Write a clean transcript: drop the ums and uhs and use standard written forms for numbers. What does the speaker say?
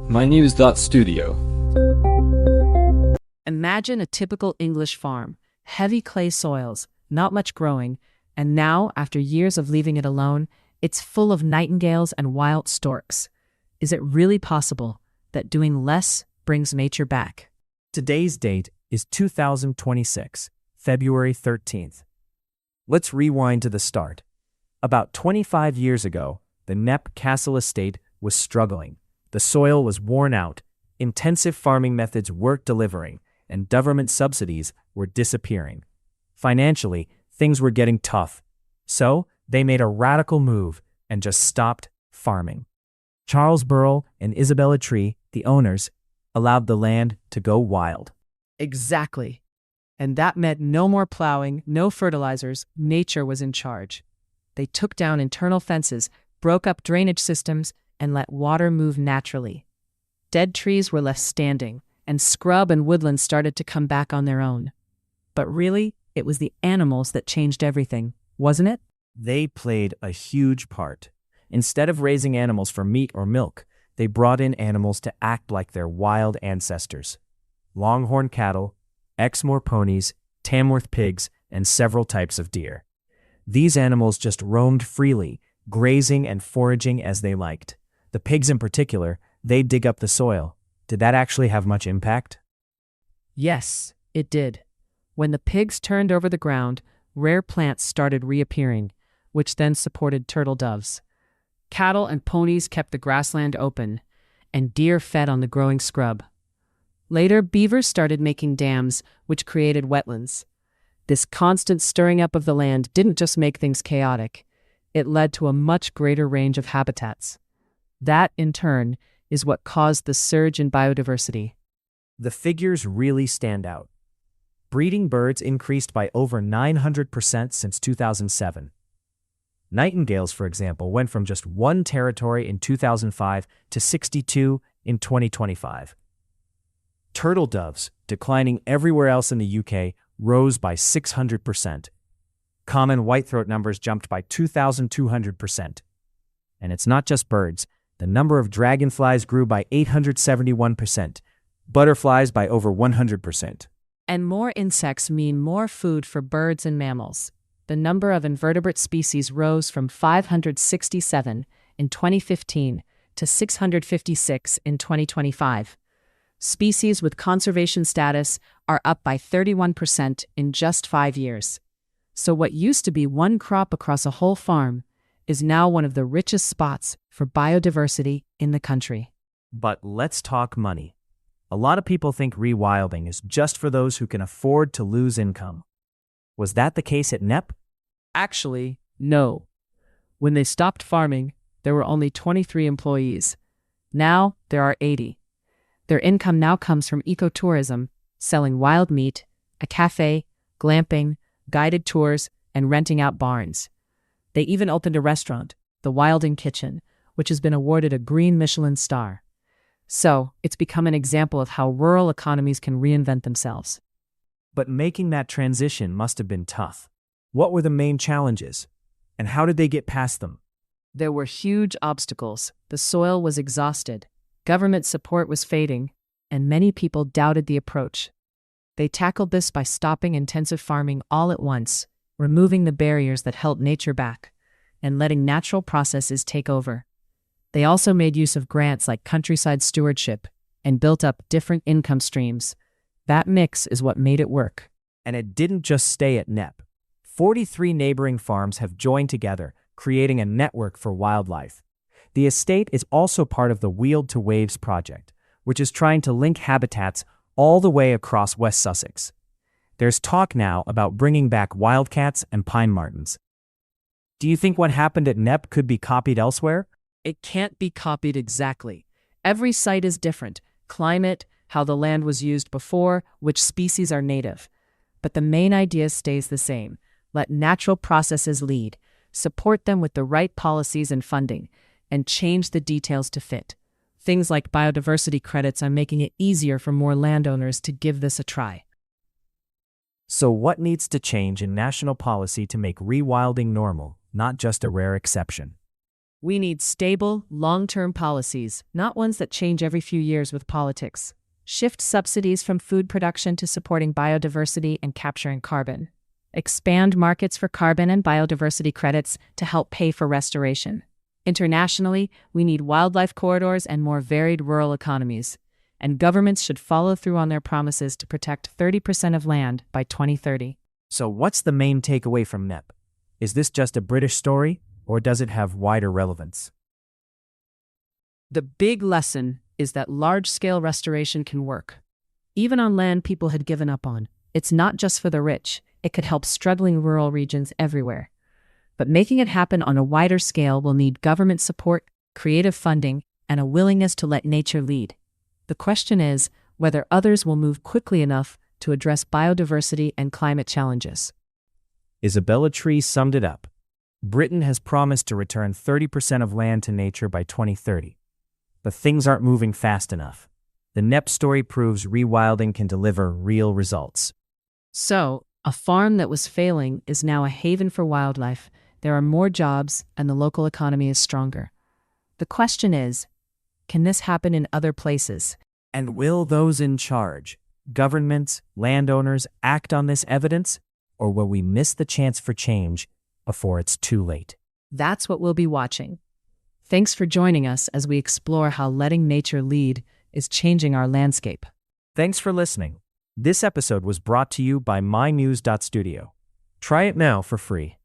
mynews.studio. Imagine a typical English farm, heavy clay soils, not much growing, and now, after years of leaving it alone, it's full of nightingales and wild storks. Is it really possible that doing less brings nature back? Today's date is 2026, February 13th. Let's rewind to the start. About 25 years ago, the Knepp Castle estate was struggling. The soil was worn out, intensive farming methods weren't delivering, and government subsidies were disappearing. Financially, things were getting tough. So, they made a radical move and just stopped farming. Charles Burrell and Isabella Tree, the owners, allowed the land to go wild. Exactly. And that meant no more plowing, no fertilizers, nature was in charge. They took down internal fences, broke up drainage systems, and let water move naturally. Dead trees were left standing, and scrub and woodland started to come back on their own. But really, it was the animals that changed everything, wasn't it? They played a huge part. Instead of raising animals for meat or milk, they brought in animals to act like their wild ancestors. Longhorn cattle, Exmoor ponies, Tamworth pigs, and several types of deer. These animals just roamed freely, grazing and foraging as they liked. The pigs in particular, they'd dig up the soil. Did that actually have much impact? Yes, it did. When the pigs turned over the ground, rare plants started reappearing, which then supported turtle doves. Cattle and ponies kept the grassland open, and deer fed on the growing scrub. Later, beavers started making dams, which created wetlands. This constant stirring up of the land didn't just make things chaotic. It led to a much greater range of habitats. That, in turn, is what caused the surge in biodiversity. The figures really stand out. Breeding birds increased by over 900% since 2007. Nightingales, for example, went from just one territory in 2005 to 62 in 2025. Turtle doves, declining everywhere else in the UK, rose by 600%. Common whitethroat numbers jumped by 2,200%. And it's not just birds. The number of dragonflies grew by 871%, butterflies by over 100%. And more insects mean more food for birds and mammals. The number of invertebrate species rose from 567 in 2015 to 656 in 2025. Species with conservation status are up by 31% in just 5 years. So what used to be one crop across a whole farm is now one of the richest spots for biodiversity in the country. But let's talk money. A lot of people think rewilding is just for those who can afford to lose income. Was that the case at Knepp? Actually, no. When they stopped farming, there were only 23 employees. Now, there are 80. Their income now comes from ecotourism, selling wild meat, a cafe, glamping, guided tours, and renting out barns. They even opened a restaurant, the Rewilding Kitchen, which has been awarded a Green Michelin star. So, it's become an example of how rural economies can reinvent themselves. But making that transition must have been tough. What were the main challenges? And how did they get past them? There were huge obstacles. The soil was exhausted. Government support was fading, and many people doubted the approach. They tackled this by stopping intensive farming all at once, removing the barriers that held nature back, and letting natural processes take over. They also made use of grants like countryside stewardship and built up different income streams. That mix is what made it work. And it didn't just stay at Knepp. 43 neighboring farms have joined together, creating a network for wildlife. The estate is also part of the Wield to Waves project, which is trying to link habitats all the way across West Sussex. There's talk now about bringing back wildcats and pine martens. Do you think what happened at Knepp could be copied elsewhere? It can't be copied exactly. Every site is different. Climate, how the land was used before, which species are native. But the main idea stays the same. Let natural processes lead, support them with the right policies and funding, and change the details to fit. Things like biodiversity credits are making it easier for more landowners to give this a try. So what needs to change in national policy to make rewilding normal, not just a rare exception? We need stable, long-term policies, not ones that change every few years with politics. Shift subsidies from food production to supporting biodiversity and capturing carbon. Expand markets for carbon and biodiversity credits to help pay for restoration. Internationally, we need wildlife corridors and more varied rural economies. And governments should follow through on their promises to protect 30% of land by 2030. So what's the main takeaway from Knepp? Is this just a British story, or does it have wider relevance? The big lesson is that large-scale restoration can work. Even on land people had given up on. It's not just for the rich. It could help struggling rural regions everywhere. But making it happen on a wider scale will need government support, creative funding, and a willingness to let nature lead. The question is whether others will move quickly enough to address biodiversity and climate challenges. Isabella Tree summed it up. Britain has promised to return 30% of land to nature by 2030. But things aren't moving fast enough. The Knepp story proves rewilding can deliver real results. So, a farm that was failing is now a haven for wildlife. There are more jobs, and the local economy is stronger. The question is, can this happen in other places? And will those in charge, governments, landowners, act on this evidence? Or will we miss the chance for change before it's too late? That's what we'll be watching. Thanks for joining us as we explore how letting nature lead is changing our landscape. Thanks for listening. This episode was brought to you by mynews.studio. Try it now for free.